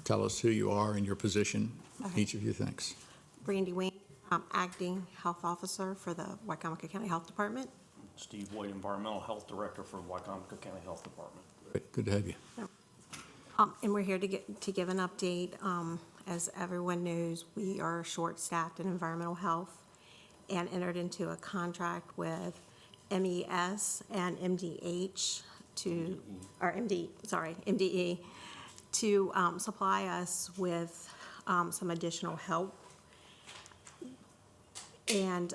tell us who you are and your position, each of you, thanks. Brandy Wayne, acting health officer for the Wicomico County Health Department. Steve White, Environmental Health Director for Wicomico County Health Department. Great, good to have you. And we're here to give an update. As everyone knows, we are short-staffed in environmental health and entered into a contract with MES and MDE to supply us with some additional help. And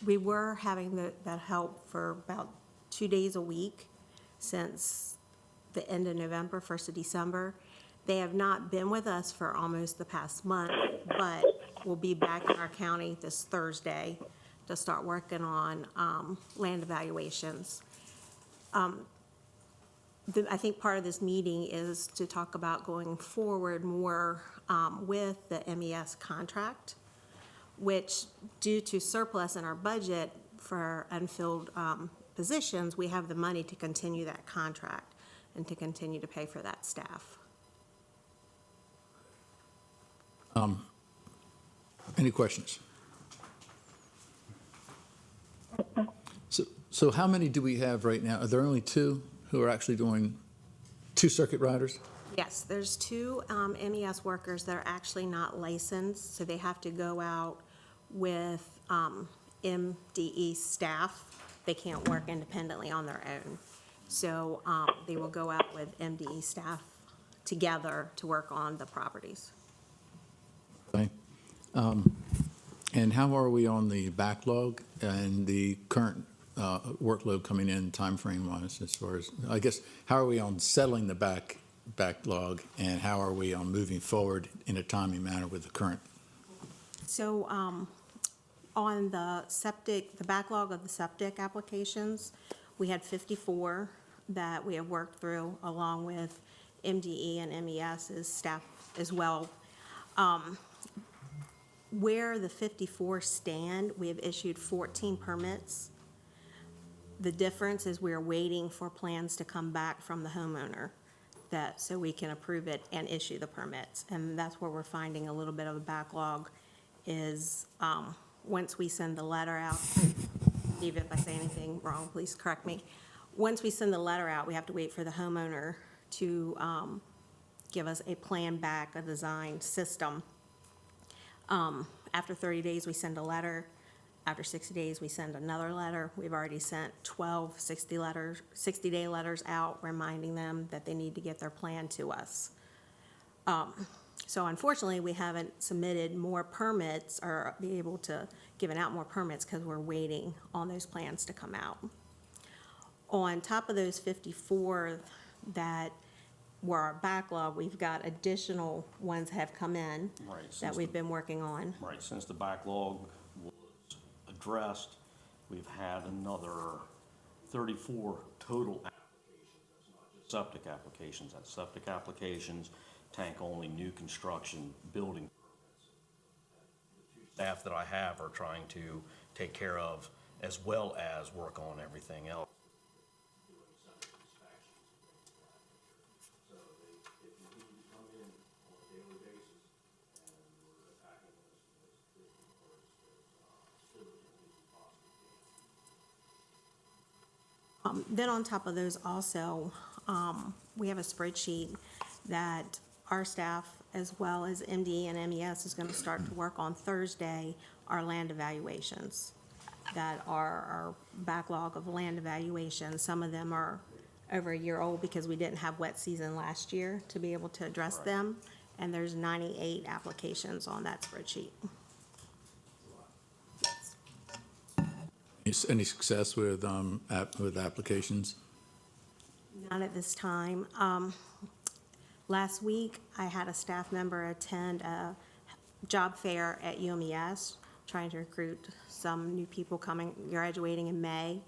we were having that help for about 2 days a week since the end of November, 1st of December. They have not been with us for almost the past month, but will be back in our county this Thursday to start working on land evaluations. I think part of this meeting is to talk about going forward more with the MES contract, which, due to surplus in our budget for unfilled positions, we have the money to continue that contract and to continue to pay for that staff. Any questions? So how many do we have right now? Are there only two who are actually doing, two circuit riders? Yes, there's two MES workers that are actually not licensed, so they have to go out with MDE staff. They can't work independently on their own. So they will go out with MDE staff together to work on the properties. Okay. And how are we on the backlog and the current workload coming in timeframe-wise as far as, I guess, how are we on settling the backlog, and how are we on moving forward in a timely manner with the current? So on the septic, the backlog of the septic applications, we had 54 that we have worked through, along with MDE and MES's staff as well. Where the 54 stand, we have issued 14 permits. The difference is we're waiting for plans to come back from the homeowner so we can approve it and issue the permits. And that's where we're finding a little bit of a backlog is once we send the letter out, Steve, if I say anything wrong, please correct me. Once we send the letter out, we have to wait for the homeowner to give us a plan back, a design system. After 30 days, we send a letter. After 60 days, we send another letter. We've already sent 12 60-day letters out reminding them that they need to get their plan to us. So unfortunately, we haven't submitted more permits or be able to give out more permits because we're waiting on those plans to come out. On top of those 54 that were our backlog, we've got additional ones have come in that we've been working on. Right, since the backlog was addressed, we've had another 34 total applications. That's not just septic applications, that's septic applications, tank-only, new construction, building permits. The two staff that I have are trying to take care of, as well as work on everything else. Then on top of those also, we have a spreadsheet that our staff, as well as MD and MES, is going to start to work on Thursday, our land evaluations that are our backlog of land evaluations. Some of them are over a year old because we didn't have wet season last year to be able to address them, and there's 98 applications on that spreadsheet. Any success with applications? Not at this time. Last week, I had a staff member attend a job fair at UMES, trying to recruit some new people graduating in May.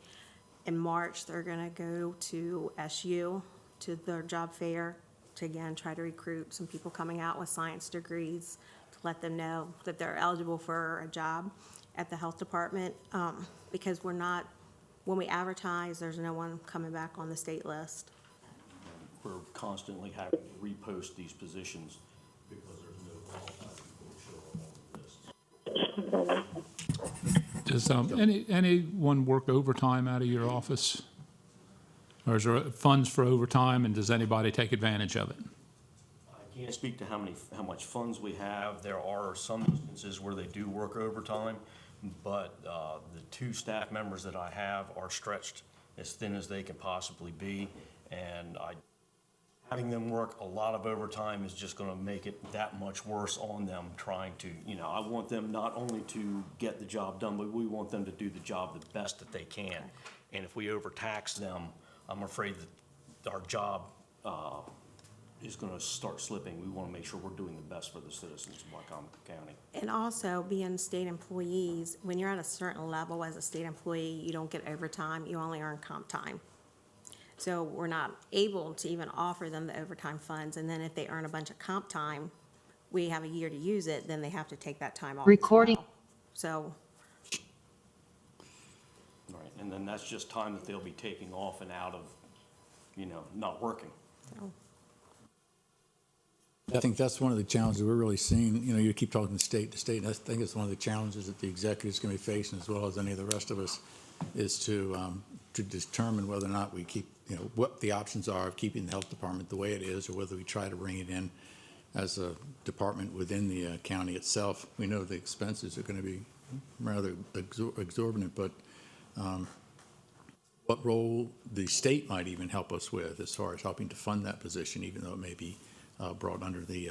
In March, they're going to go to SU, to their job fair, to again try to recruit some people coming out with science degrees to let them know that they're eligible for a job at the health department, because when we advertise, there's no one coming back on the state list. We're constantly having to repost these positions because there's no qualified people show up on the list. Does anyone work overtime out of your office? Or is there funds for overtime, and does anybody take advantage of it? I can't speak to how much funds we have. There are some instances where they do work overtime, but the two staff members that I have are stretched as thin as they can possibly be, and having them work a lot of overtime is just going to make it that much worse on them trying to, I want them not only to get the job done, but we want them to do the job the best that they can. And if we overtax them, I'm afraid that our job is going to start slipping. We want to make sure we're doing the best for the citizens of Wicomico County. And also, being state employees, when you're at a certain level as a state employee, you don't get overtime, you only earn comp time. So we're not able to even offer them the overtime funds, and then if they earn a bunch of comp time, we have a year to use it, then they have to take that time off. Recording. So, Right, and then that's just time that they'll be taking off and out of, not working. I think that's one of the challenges we're really seeing. You know, you keep talking state to state, and I think it's one of the challenges that the executive's going to be facing, as well as any of the rest of us, is to determine whether or not we keep, you know, what the options are of keeping the health department the way it is, or whether we try to bring it in as a department within the county itself. We know the expenses are going to be rather exorbitant, but what role the state might even help us with as far as helping to fund that position, even though it may be brought under the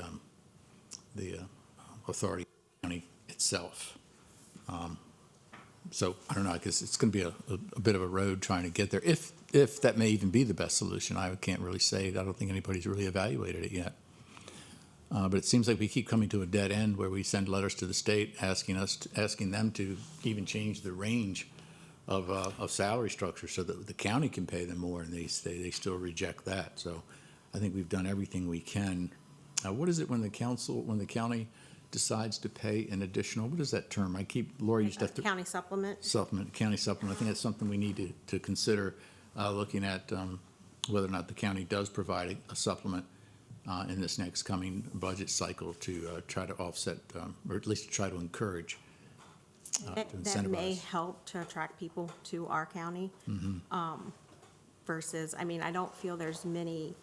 authority of the county itself. So I don't know, I guess it's going to be a bit of a road trying to get there, if that may even be the best solution. I can't really say. I don't think anybody's really evaluated it yet. But it seems like we keep coming to a dead end where we send letters to the state asking them to even change the range of salary structure so that the county can pay them more, and they still reject that. So I think we've done everything we can. What is it when the county decides to pay an additional, what is that term? Laura used to have to. County supplement. County supplement. I think that's something we need to consider looking at whether or not the county does provide a supplement in this next coming budget cycle to try to offset, or at least to try to encourage, to That may incentivize. help to attract people to our county. Versus, I mean, I don't feel there's many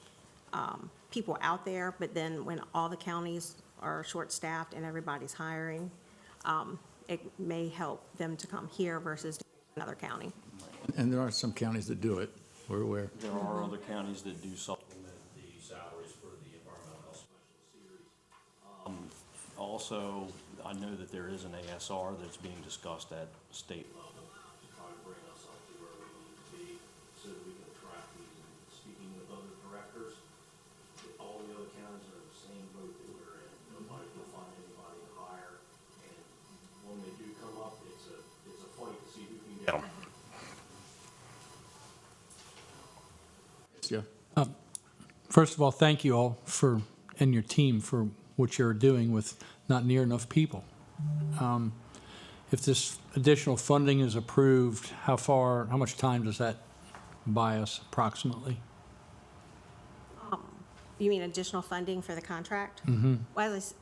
people out there, but then when all the counties are short-staffed and everybody's hiring, it may help them to come here versus another county. And there are some counties that do it. We're aware. There are other counties that do supplement the salaries for the environmental health specialist series. Also, I know that there is an ASR that's being discussed at state level to try to bring us up to where we need to be so that we can attract these. And speaking with other directors, all the other counties are in the same boat that we're in. Nobody can find anybody to hire, and when they do come up, it's a fight to see who can get them. Yeah. First of all, thank you all and your team for what you're doing with not near enough people. If this additional funding is approved, how much time does that buy us approximately? You mean additional funding for the contract? Well, as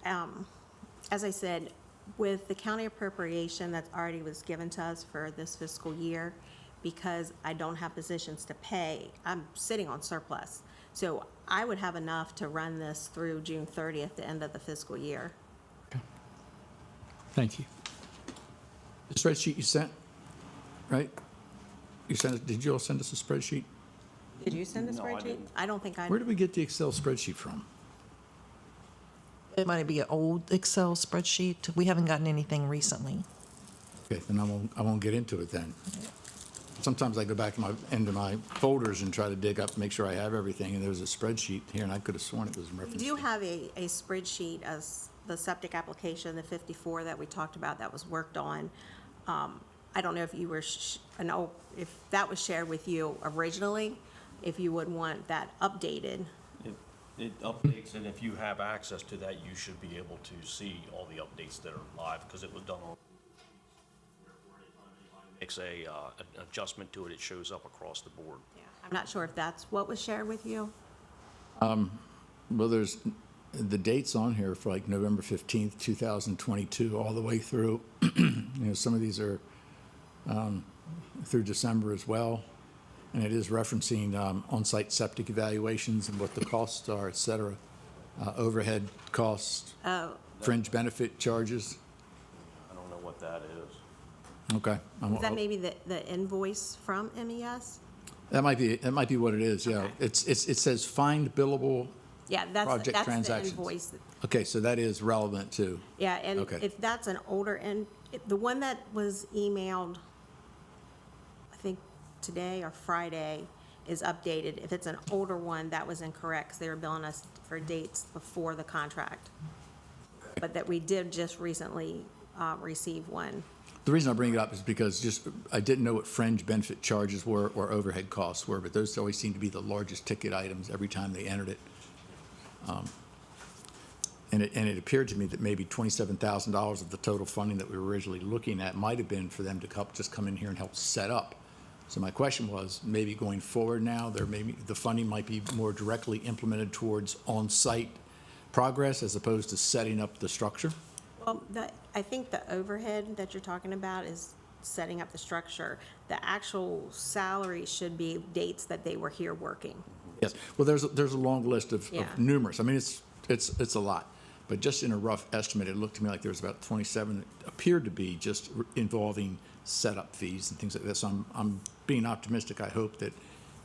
I said, with the county appropriation that already was given to us for this fiscal year, because I don't have positions to pay, I'm sitting on surplus. So I would have enough to run this through June 30th, the end of the fiscal year. Thank you. The spreadsheet you sent, right? You sent it, did you all send us a spreadsheet? Did you send the No, I spreadsheet? didn't. I don't think I. Where did we get the Excel spreadsheet from? It might be an old Excel spreadsheet. We haven't gotten anything recently. Okay, then I won't get into it then. Sometimes I go back into my folders and try to dig up, make sure I have everything, and there's a spreadsheet here, and I could have sworn it was in We reference. do have a spreadsheet as the septic application, the 54 that we talked about that was worked on. I don't know if you were, if that was shared with you originally, if you would want that updated. It updates, and if you have access to that, you should be able to see all the updates that are live, because it was done on. Makes an adjustment to it, it shows up across the board. I'm not sure if that's what was shared with you. Well, there's the dates on here for like November 15th, 2022, all the way through. Some of these are through December as well. And it is referencing on-site septic evaluations and what the costs are, et cetera. Overhead costs, fringe benefit charges. I don't know what that is. Okay. Is that maybe the invoice from MES? That might be what it is, yeah. Okay. It says find billable Yeah, that's project the transactions. invoice. Okay, so that is relevant too. Yeah, and Okay. if that's an older, the one that was emailed, I think today or Friday, is updated. If it's an older one, that was incorrect, because they were billing us for dates before the contract. But that we did just recently receive one. The reason I bring it up is because I didn't know what fringe benefit charges were or overhead costs were, but those always seem to be the largest ticket items every time they entered it. And it appeared to me that maybe $27,000 of the total funding that we were originally looking at might have been for them to just come in here and help set up. So my question was, maybe going forward now, the funding might be more directly implemented towards on-site progress as opposed to setting up the structure? Well, I think the overhead that you're talking about is setting up the structure. The actual salary should be dates that they were here working. Yes, well, there's a long list of Yeah. numerous, I mean, it's a lot. But just in a rough estimate, it looked to me like there was about 27 that appeared to be just involving setup fees and things like that. So I'm being optimistic. I hope that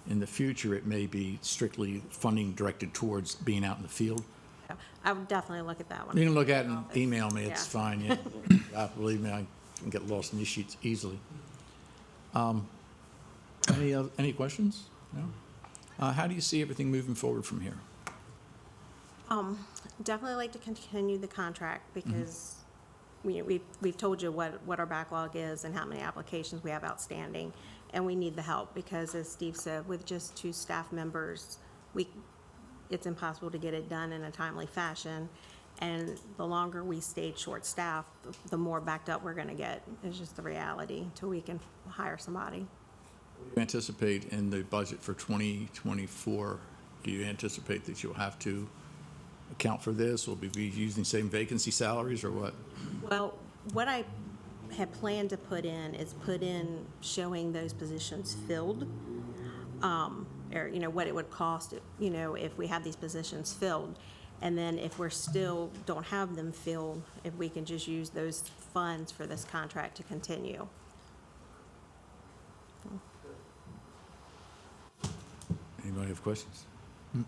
in the future, it may be strictly funding directed towards being out in the field. Yeah, I would definitely look at that one. You can look at it and email me, it's Yeah. fine, yeah. Believe me, I can get lost in these sheets easily. Any questions? No? How do you see everything moving forward from here? Definitely like to continue the contract because we've told you what our backlog is and how many applications we have outstanding, and we need the help because, as Steve said, with just 2 staff members, it's impossible to get it done in a timely fashion, and the longer we stayed short-staffed, the more backed up we're going to get. It's just the reality until we can hire somebody. Do you anticipate in the budget for 2024, do you anticipate that you'll have to account for this? Will we be using the same vacancy salaries or what? Well, what I had planned to put in showing those positions filled, or, what it would cost, if we have these positions filled. And then if we're still don't have them filled, if we can just use those funds for this contract to continue. Anybody have questions? No?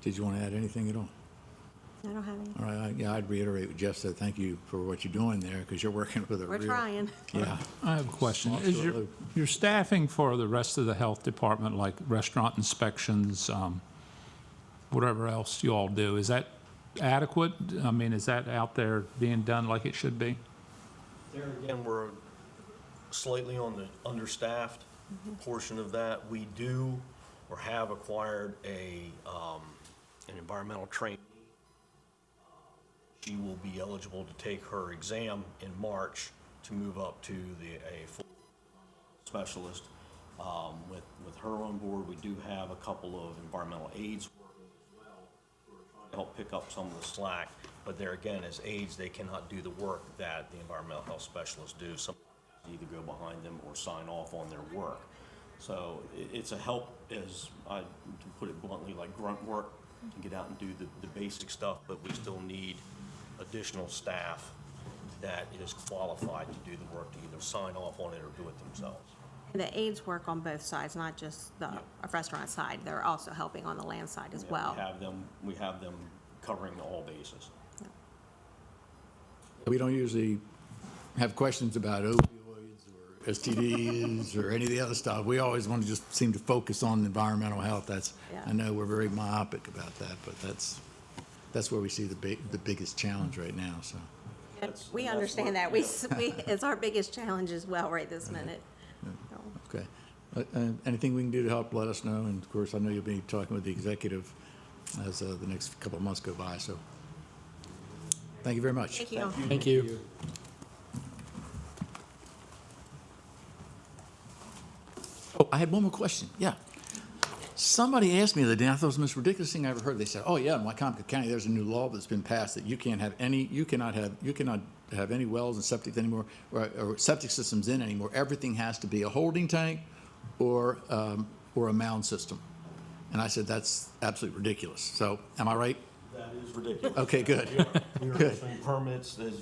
Did you want to add anything at all? I don't have any. All right, yeah, I'd reiterate what Jeff said. Thank you for what you're doing there, because you're working with a We're real... trying. Yeah. I have a question. Is your staffing for the rest of the health department, like restaurant inspections, whatever else you all do, is that adequate? I mean, is that out there being done like it should be? There again, we're slightly on the understaffed portion of that. We do or have acquired an environmental trainee. She will be eligible to take her exam in March to move up to a full specialist. With her on board, we do have a couple of environmental aides working as well. We're trying to help pick up some of the slack, but there again, as aides, they cannot do the work that the environmental health specialists do. Some either go behind them or sign off on their work. So it's a help, as to put it bluntly, like grunt work to get out and do the basic stuff, but we still need additional staff that is qualified to do the work, to either sign off on it or do it themselves. And the aides work on both sides, not just the restaurant side. They're also helping on the land side as well. We have them covering all bases. We don't usually have questions about opioids or STDs or any of the other stuff. We always want to just seem to focus on environmental health. I know we're very myopic about that, but that's where we see the biggest challenge right now, so. We understand that. It's our biggest challenge as well right this minute. Okay. Anything we can do to help, let us know. And of course, I know you'll be talking with the executive as the next couple of months go by, so. Thank you very much. Thank you. Thank you. Oh, I had one more question. Yeah. Somebody asked me the other day, I thought it was the most ridiculous thing I ever heard. They said, "Oh yeah, in Wicomico County, there's a new law that's been passed that you cannot have any wells and septic anymore, or septic systems in anymore. Everything has to be a holding tank or a mound system." And I said, "That's absolutely ridiculous." So, am I right? That is ridiculous. Okay, good. We are Good. issuing permits as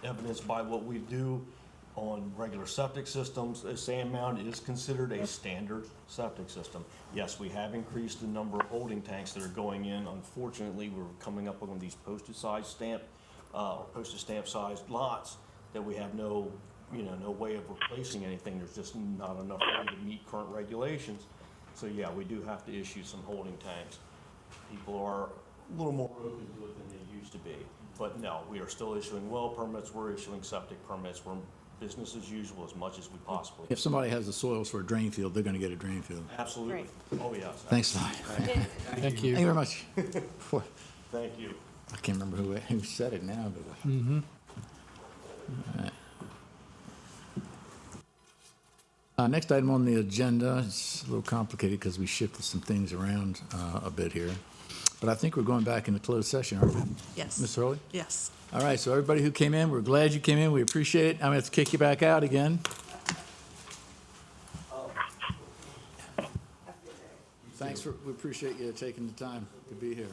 evidenced by what we do on regular septic systems. A sand mound is considered a standard septic system. Yes, we have increased the number of holding tanks that are going in. Unfortunately, we're coming up on these postage stamp sized lots that we have no way of replacing anything. There's just not enough room to meet current regulations. So yeah, we do have to issue some holding tanks. People are a little more open to it than they used to be. But no, we are still issuing well permits, we're issuing septic permits, we're business as usual as much as we possibly can. If somebody has the soils for a drain field, they're going to get a drain field. Absolutely. Right. Oh, yes. Thanks, Ty. Thank you. Thank you very much. Thank you. I can't remember who said it now, but. Next item on the agenda, it's a little complicated because we shifted some things around a bit here. But I think we're going back into closed session, aren't we? Yes. Ms. Hurley? Yes. All right, so everybody who came in, we're glad you came in. We appreciate it. I'm going to have to kick you back out again. We appreciate you taking the time to be here.